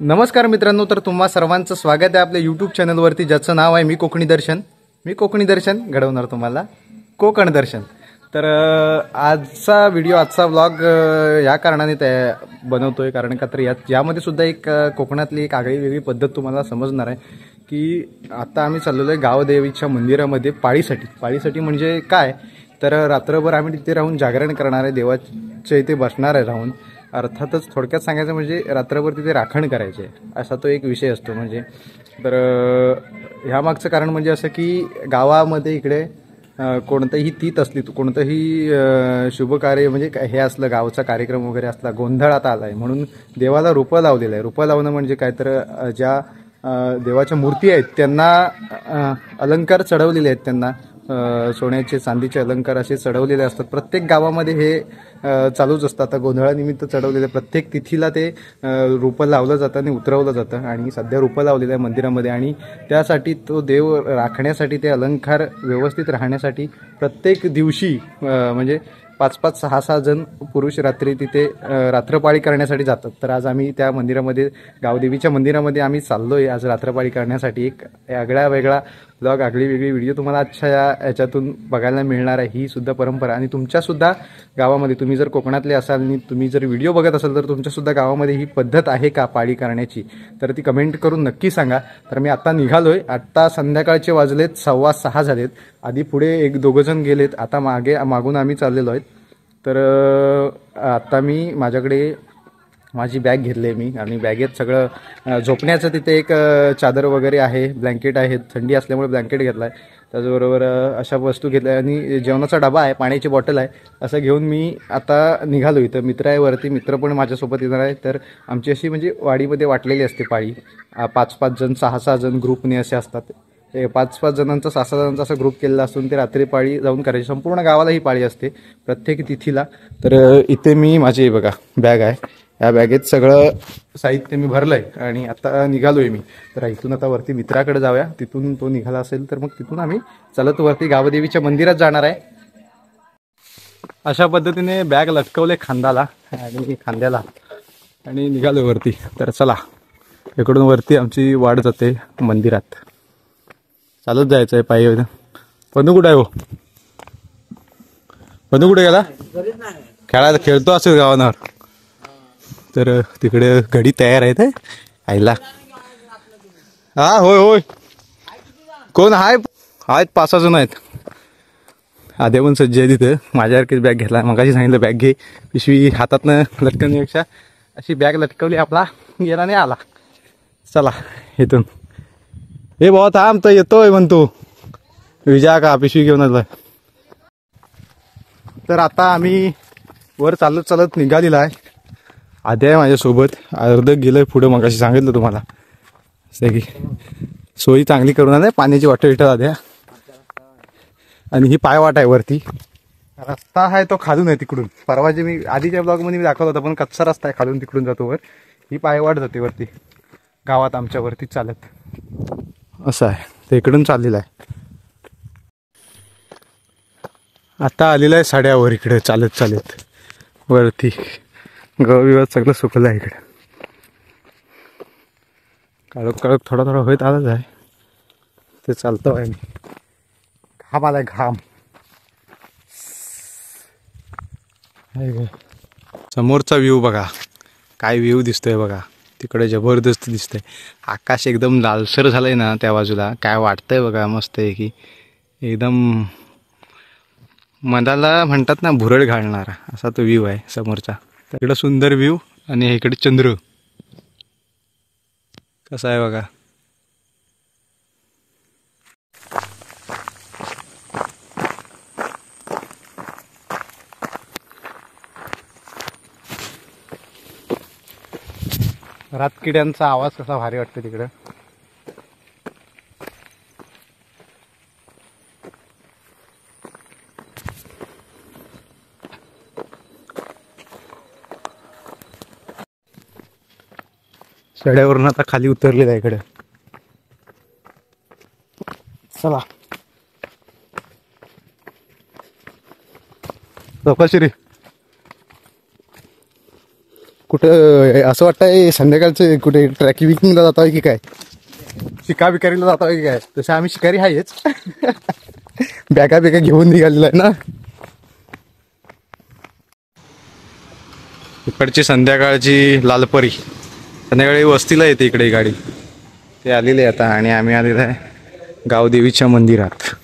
नमस्कार मित्रांनो, तर तुम्हा सर्वांचं स्वागत आहे आपल्या यूट्यूब चॅनलवरती, ज्याचं नाव आहे मी कोकणी दर्शन घडवणार तुम्हाला कोकण दर्शन। तर आजचा व्हिडिओ, आजचा व्लॉग या कारणाने बनवतोय कारण का तर यामध्ये सुद्धा एक कोकणातली एक आगळी वेगळी पद्धत तुम्हाला समजणार आहे की आता आम्ही चाललेलो आहे गावदेवीच्या मंदिरामध्ये पाळीसाठी म्हणजे काय, तर रात्रभर आम्ही तिथे राहून जागरण करणार आहे, देवाच्या इथे बसणार आहे राहून। अर्थातच थोडक्यात सांगायचं म्हणजे रात्रभर तिथे राखण करायचे असा तो एक विषय असतो। म्हणजे तर ह्या मागचं कारण म्हणजे असं की गावामध्ये इकडे कोणतंही तीत असली, कोणतंही शुभ कार्य म्हणजे हे असलं, गावचा कार्यक्रम वगैरे असला, गोंधळ आता आला आहे म्हणून देवाला रूपं लावलेलं आहे। रूपं लावणं म्हणजे काय, तर ज्या देवाच्या मूर्ती आहेत त्यांना अलंकार चढवलेले आहेत, त्यांना सोन्याचे चांदीचे अलंकार असे चढवलेले असतात। प्रत्येक गावामध्ये हे चालूच असतं। आता गोंधळानिमित्त चढवलेले प्रत्येक तिथीला ते रूपं लावलं जातं आणि उतरवलं जातं आणि सध्या रूपं लावलेलं आहे मंदिरामध्ये। आणि त्यासाठी तो देव राखण्यासाठी, ते अलंकार व्यवस्थित राहण्यासाठी प्रत्येक दिवशी म्हणजे 5-5, 6-6 जण पुरुष रात्री तिथे रात्रपाळी करण्यासाठी जातात। तर आज आम्ही त्या मंदिरामध्ये, गावदेवीच्या मंदिरामध्ये आम्ही चाललोय आज रात्रपाळी करण्यासाठी। एक आगळा वेगळा ब्लॉग, आगळी वेगळी व्हिडिओ तुम्हाला आजच्या याच्यातून बघायला मिळणार आहे। ही सुद्धा परंपरा आणि तुमच्यासुद्धा गावामध्ये, तुम्ही जर कोकणातले असाल आणि तुम्ही जर व्हिडिओ बघत असाल तर तुमच्यासुद्धा गावामध्ये ही पद्धत आहे का पाळी करण्याची, तर ती कमेंट करून नक्की सांगा। तर मी आता निघालोय, आत्ता संध्याकाळचे वाजलेत 6:15 झालेत। आधी पुढे 1-2 जण गेलेत, आता मागून आम्ही चाललेलो आहेत। तर आता मी माझ्याकडे माझी बॅग घेतली आहे मी, आणि बॅगेत सगळं झोपण्याचं तिथे एक चादर वगैरे आहे, ब्लँकेट आहे, थंडी असल्यामुळे ब्लँकेट घेतला आहे, त्याचबरोबर अशा वस्तू घेतल्या आणि जेवणाचा डबा आहे, पाण्याची बॉटल आहे, असं घेऊन मी आता निघालो। इथं मित्र आहे वरती, मित्र पण माझ्यासोबत येणार आहे। तर आमची अशी म्हणजे वाडीमध्ये वाटलेली असते पाळी, 5-5 जण, 6-6 जण ग्रुपने असे असतात। 5-5 जणांचा, 6-6 जणांचा असा ग्रुप केलेला असून ते रात्री पाळी जाऊन करायची। संपूर्ण गावाला ही पाळी असते प्रत्येक तिथीला। तर इथे मी माझी बघा बॅग आहे, या बॅगेत सगळं साहित्य मी भरलंय आणि आता निघालोय मी। तर इथून आता वरती मित्राकडे जाऊया, तिथून तो निघाला असेल तर मग तिथून आम्ही चालत वरती गावदेवीच्या मंदिरात जाणार आहे। अशा पद्धतीने बॅग लटकवले खांद्याला आणि निघालो वरती। तर चला, इकडून वरती आमची वाट जाते मंदिरात, चालत जायचं आहे पायी। पनू कुठे आहे? हो, पनू कुठे गेला? खेळतो असेल गावांवर। तर तिकडे घडी तयार आहेत आईला। हा, होय, कोण आहेत? 5-6 जण आहेत। आधे पण सज्ज आहे तिथं, माझ्यासारखीच बॅग घेतला, मगाशी सांगितलं बॅग घे, पिशवी हातातनं लटकवण्यापेक्षा अशी बॅग लटकवली, आपला गेला नाही आला। चला इथून, हे भाऊ थांब, तर येतोय म्हणतो, विजा का पिशवी घेऊन आला। तर आता आम्ही वर चालत निघालेला आहे। आधी आहे माझ्यासोबत, अर्ध गेलं पुढं, मगाशी सांगितलं तुम्हाला। असं की सोयी चांगली करून आहे, पाण्याची वाटत आध्या, आणि ही पायवाट आहे वरती। रस्ता आहे तो खालून आहे तिकडून, परवाचे मी आधीच्या ब्लॉगमध्ये मी दाखवला होता, पण कच्चा रस्ता आहे खालून, तिकडून जातो वर। ही पायवाट जाते वरती गावात आमच्या वरती चालत, असं आहे ते इकडून चाललेलं आहे। आता आलेलं आहे साड्यावर इकडे चालत वरती, गवविवाद सगळं सुकलं आहे इकडे, काळोख थोडा होत आलाच आहे, ते चालतो आहे मी। घाम आलाय, घाम। समोरचा व्ह्यू बघा, काय व्ह्यू दिसतोय बघा, तिकडे जबरदस्त दिसतंय। आकाश एकदम लालसर झालंय ना त्या बाजूला, काय वाटतंय बघा, मस्त आहे की एकदम, मनाला म्हणतात ना भुरळ घालणारा असा तो व्ह्यू आहे समोरचा। इकडं सुंदर व्ह्यू, आणि इकडे चंद्र कसा आहे बघा। रातकिड्यांचा आवाज कसा भारी वाटतो तिकडं। सड्यावरून आता खाली उतरलेलं आहे इकडे, चला चौकाशी रे, कुठं असं वाटतंय संध्याकाळचं कुठे ट्रॅकिंगला जातो आहे की काय, शिका बिकारीला जातो आहे की काय. तसं आम्ही शिकारी आहेच. बॅगा बिगा घेऊन निघालेला आहे ना. इकडची संध्याकाळची लालपरी संध्याकाळी वस्तीला येते इकडे गाडी. ते आलेले आता आणि आम्ही आलेलो आहे गावदेवीच्या मंदिरात.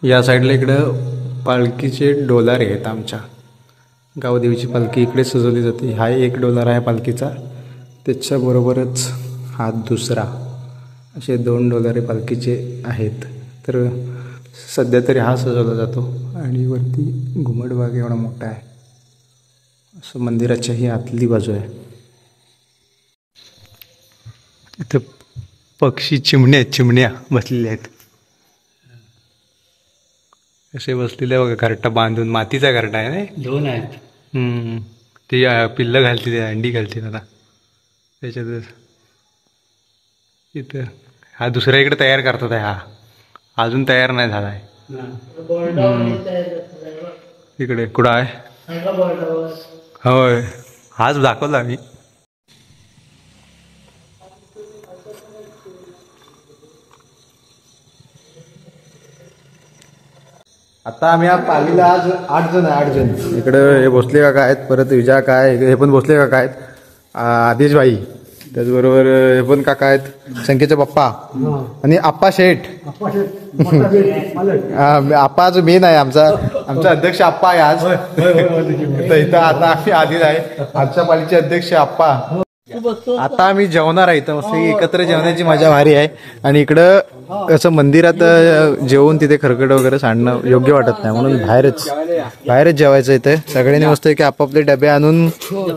या साईडला इकडं पालखीचे डोलारे आहेत. आमच्या गावदेवीची पालखी इकडे सजवली जाते. हा एक डोलार आहे पालखीचा, त्याच्याबरोबरच हा दुसरा, असे 2 डोलारे पालखीचे आहेत. तर सध्या तरी हा सजवला जातो. आणि वरती घुमटबाग एवढा मोठा आहे. असं मंदिराच्या ही आतली बाजू आहे. इथं पक्षी चिमण्या बसलेल्या आहेत. असे बसलेले बघा, घरटा बांधून. मातीचा घरटा आहे ना. 2 आहेत. ते पिल्लं घालते, अंडी घालते आता त्याच्यातच. इथं हा दुसऱ्या इकडे तयार करतात आहे. हा अजून तयार नाही झाला आहे. इकडे कुठं आहे? होय, हाच दाखवला आम्ही. आता आम्ही या पालीला आज 8 जण आहे. 8 जण इकडं हे भोसले काका आहेत, परत विजय काका आहे, हे पण भोसले काका आहेत, आदेश भाई, त्याचबरोबर हे पण काका आहेत, संकेतचे पप्पा आणि आप्पा शेठ. आप्पा जो मेन आहे आमचा अध्यक्ष आप्पा आहे आज. इथं आता आम्ही आलेला आहे, आजच्या पालीचे अध्यक्ष आप्पा. आता आम्ही जेवणार आहे. इथं मस्त एकत्र जेवण्याची मजा भारी आहे. आणि इकडं असं मंदिरात जेवून तिथे खरकट वगैरे सांडणं योग्य वाटत नाही, म्हणून बाहेरच जेवायचं. इथे सगळ्यांनी मस्त की आपापले डबे आणून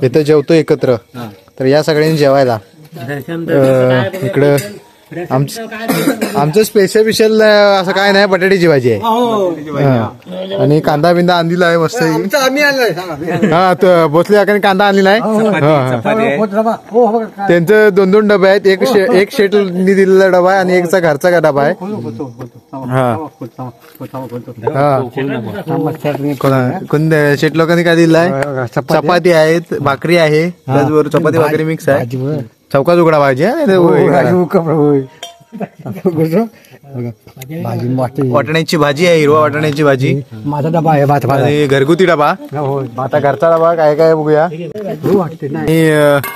इथं जेवतो एकत्र. तर या सगळ्यांनी जेवायला इकडं आमचं स्पेशल असं काय नाही, बटाट्याची भाजी आहे आणि कांदा बिंदा आणलेला आहे मस्त. हा, तर भोसले काकांनी कांदा आणलेला आहे. त्यांचं 2 डबे आहेत. एक शेटनी दिलेला डबा आहे आणि एकचा घरचा डबा आहे. कोण शेट लोकांनी काय दिलं आहे? चपाती आहेत, भाकरी आहे, त्याचबरोबर चपाती भाकरी मिक्स आहे. चौका तुकडा भाजी आहे, वाटण्याची भाजी आहे, हिरवा वाटण्याची भाजी. माझा डबा आहे भात, आणि घरगुती डबा. आता घरचा डबा काय काय बघूया. आणि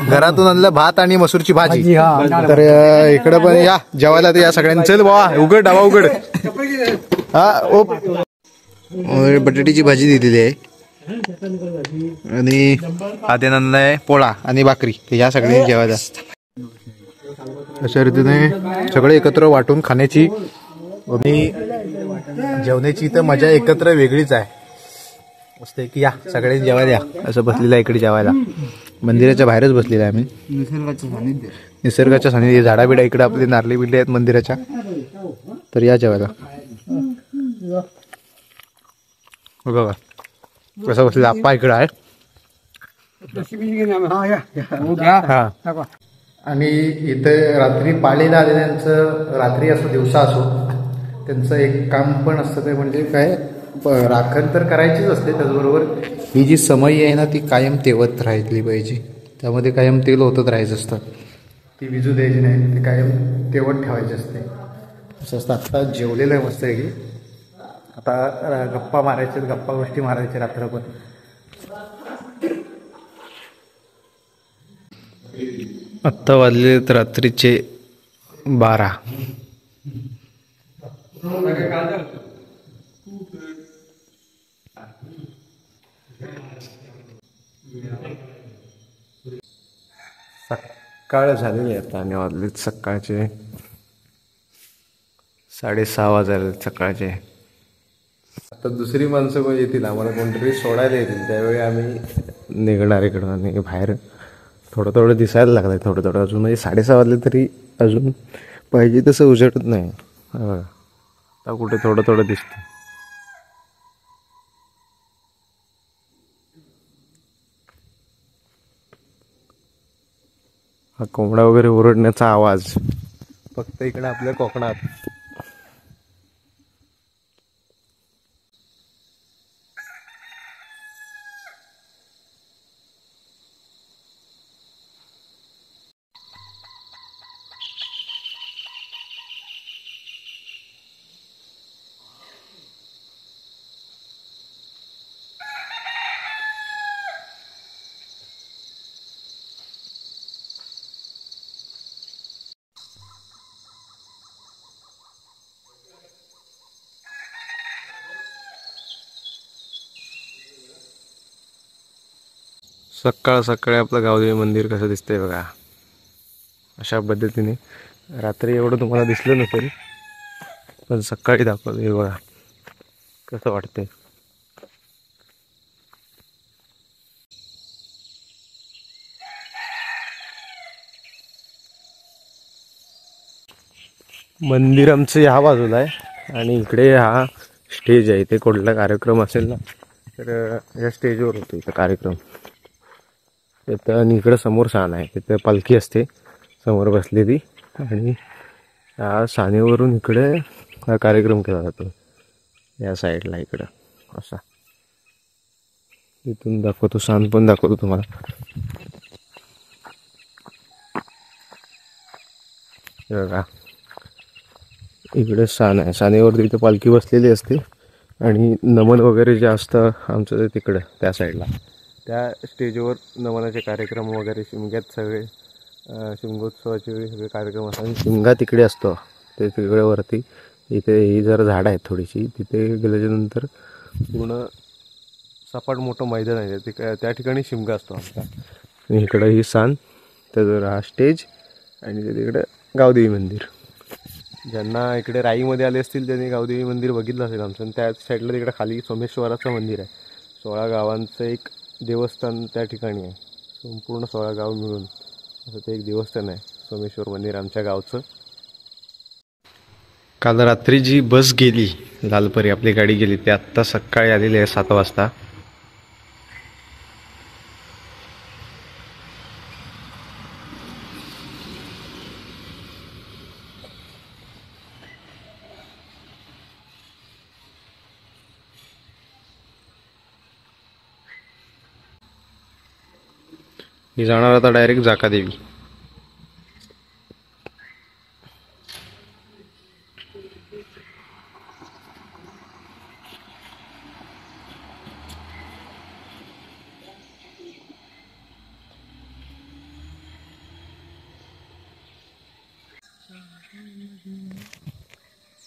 घरातून आणलं भात आणि मसूरची भाजी. तर इकडं पण या जेवायला. तर या सगळ्यांनी चल बाबा, उघड डबा उघड. हा, बटाट्याची भाजी दिलेली आहे आणि आधी आणलाय पोळा आणि भाकरी. या सगळ्यांनी जेवायला. अशा रीतीने सगळे एकत्र वाटून खाण्याची आणि जेवण्याची तर मजा एकत्र वेगळीच आहे. मस्त की या सगळ्यांनी जेवायला या. असं बसलेलं आहे इकडे जेवायला. मंदिराच्या बाहेरच बसलेलं आहे आम्ही, निसर्गाच्या सानिध्यात. झाडाबिडा इकडे आपले नारळी बिडले आहेत मंदिराच्या. तर या जेवायला. बघा कसं बसलेलं आप्पा इकडं आहे. हा आणि इथे रात्री पाळीला आलेल्यांचं रात्री असो दिवसा असो त्यांचं एक काम पण असतं ते म्हणजे काय राखण तर करायचीच असते, त्याचबरोबर ही जी समई आहे ना ती कायम तेवत राहिली पाहिजे, त्यामध्ये कायम तेल ओतत राहायचं असतं, ती विजू द्यायची नाही, ती कायम तेवत ठेवायची असते. असं असतं. आत्ता जेवलेलं आहे मस्त आहे की आता गप्पा मारायच्या, गप्पा गोष्टी मारायच्या रात्रभर. आत्ता वाजले रात्रीचे 12. सकाळ झालेली आता आणि वाजलेत सकाळचे 6:30 वाजले सकाळचे. आता दुसरी माणसं पण येतील, आम्हाला कोणतरी सोडायला येतील, त्यावेळी आम्ही निघणार इकडून. आणि बाहेर थोडं थोडं दिसायला लागलं, थोडं थोडं अजून म्हणजे 6:30 वाजले तरी अजून पाहिजे तसं उजेडत नाही. आता कुठे थोडं थोडं दिसतं. हा कोंबडा वगैरे ओरडण्याचा आवाज फक्त इकडे आपल्या कोकणात. सकाळ सकाळी आपलं गावदेवी मंदिर कसं दिसतंय बघा. अशा पद्धतीने रात्री एवढं तुम्हाला दिसलं नसेल, पण सकाळी दाखवलं बघा कसं वाटतंय. मंदिर आमचं ह्या बाजूला आहे आणि इकडे हा स्टेज आहे. इथे कुठला कार्यक्रम असेल ना तर या स्टेजवर होतो इथं कार्यक्रम. तिथं आणि इकडं समोर साण आहे, तिथं पालखी असते समोर बसलेली आणि या सानेवरून इकडे हा कार्यक्रम केला जातो या साईडला इकडं असा. इथून दाखवतो, साण पण दाखवतो तुम्हाला. बघा इकडे साण आहे, सानेवरती इथं पालखी बसलेली असते आणि नमन वगैरे जे असतं आमचं ते तिकडं त्या साईडला त्या स्टेजवर नमनाचे कार्यक्रम वगैरे, शिमग्यात सगळे शिमगोत्सवाचे सगळे कार्यक्रम असतात. शिमगा तिकडे असतो ते तिकडे वरती. इथे ही जरा झाडं आहेत थोडीशी, तिथे गेल्याच्यानंतर पूर्ण सपाट मोठं मैदान आहे, त्या ठिकाणी शिमगा असतो आमचा. आणि इकडं ही साण, त्याच्यावर हा स्टेज आणि तिकडे गावदेवी मंदिर. ज्यांना इकडे राईमध्ये आले असतील त्यांनी गावदेवी मंदिर बघितलं असेल आमचं. आणि त्या साईडला तिकडे खाली सोमेश्वराचं मंदिर आहे. 16 गावांचं एक देवस्थान त्या ठिकाणी आहे. संपूर्ण 16 गाव मिळून असं ते एक देवस्थान आहे सोमेश्वर मंदिर आमच्या गावचं. काल रात्री जी बस गेली लालपरी, आपली गाडी गेली, ती आत्ता सकाळी आलेली आहे 7 वाजता. ही जाणार आता डायरेक्ट जाकादेवी.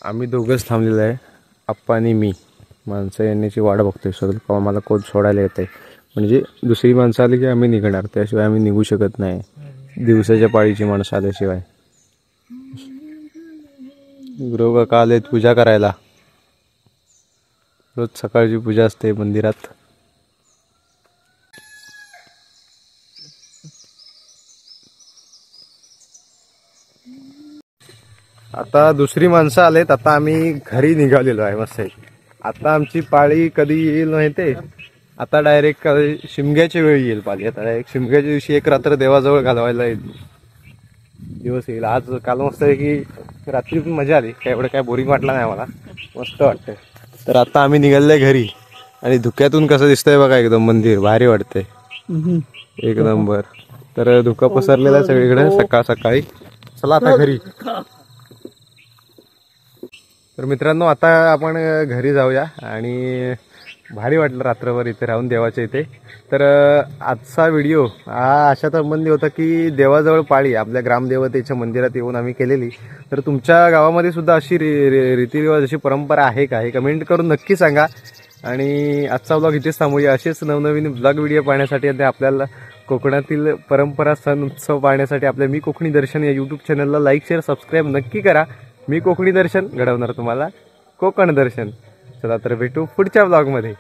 आम्ही दोघंच थांबलेलो आहे, आप्पा आणि मी. माणसं येण्याची वाट बघतोय सगळं, आम्हाला कोण सोडायला येत आहे. म्हणजे दुसरी माणसं आली की आम्ही निघणार, त्याशिवाय आम्ही निघू शकत नाही दिवसाच्या पाळीची माणसं आल्याशिवाय. गुरु काका आलेत पूजा करायला. रोज सकाळची पूजा असते मंदिरात. आता दुसरी माणसं आलेत, आता आम्ही घरी निघालेलो आहे मस्त. आता आमची पाळी कधी येईल माहिती आहे, आता डायरेक्ट शिमग्याची वेळ येईल पाली. आता डायरेक्ट शिमग्याच्या दिवशी एक रात्र देवाजवळ घालवायला येईल दिवस येईल. आज काल मस्त आहे की रात्री पण मजा आली, काय एवढं काय बोरिंग वाटलं नाही मला, मस्त वाटतंय. तर आता आम्ही निघालोय घरी आणि धुक्यातून कसं दिसतंय बघा, एकदम मंदिर भारी वाटतंय एक नंबर. तर धुकं पसरलेलं आहे सगळीकडे सकाळ सकाळी. चला आता घरी. तर मित्रांनो आता आपण घरी जाऊया आणि भारी वाटलं रात्रभर इथे राहून देवाच्या इथे. तर आजचा व्हिडिओ हा अशा संबंधी होता की देवाजवळ पाळी आपल्या ग्रामदेवतेच्या मंदिरात येऊन आम्ही केलेली. तर तुमच्या गावामध्ये सुद्धा अशी रीतिरिवाज अशी परंपरा आहे का, हे कमेंट करून नक्की सांगा. आणि आजचा ब्लॉग इथेच थांबूया. असेच नवनवीन ब्लॉग व्हिडिओ पाहण्यासाठी आणि आपल्याला कोकणातील परंपरा सण उत्सव पाहण्यासाठी आपल्या मी कोकणी दर्शन या यूट्यूब चॅनलला लाईक शेअर सबस्क्राईब नक्की करा. मी कोकणी दर्शन घडवणार तुम्हाला कोकण दर्शन. चला तर भेटू पुढच्या ब्लॉगमध्ये.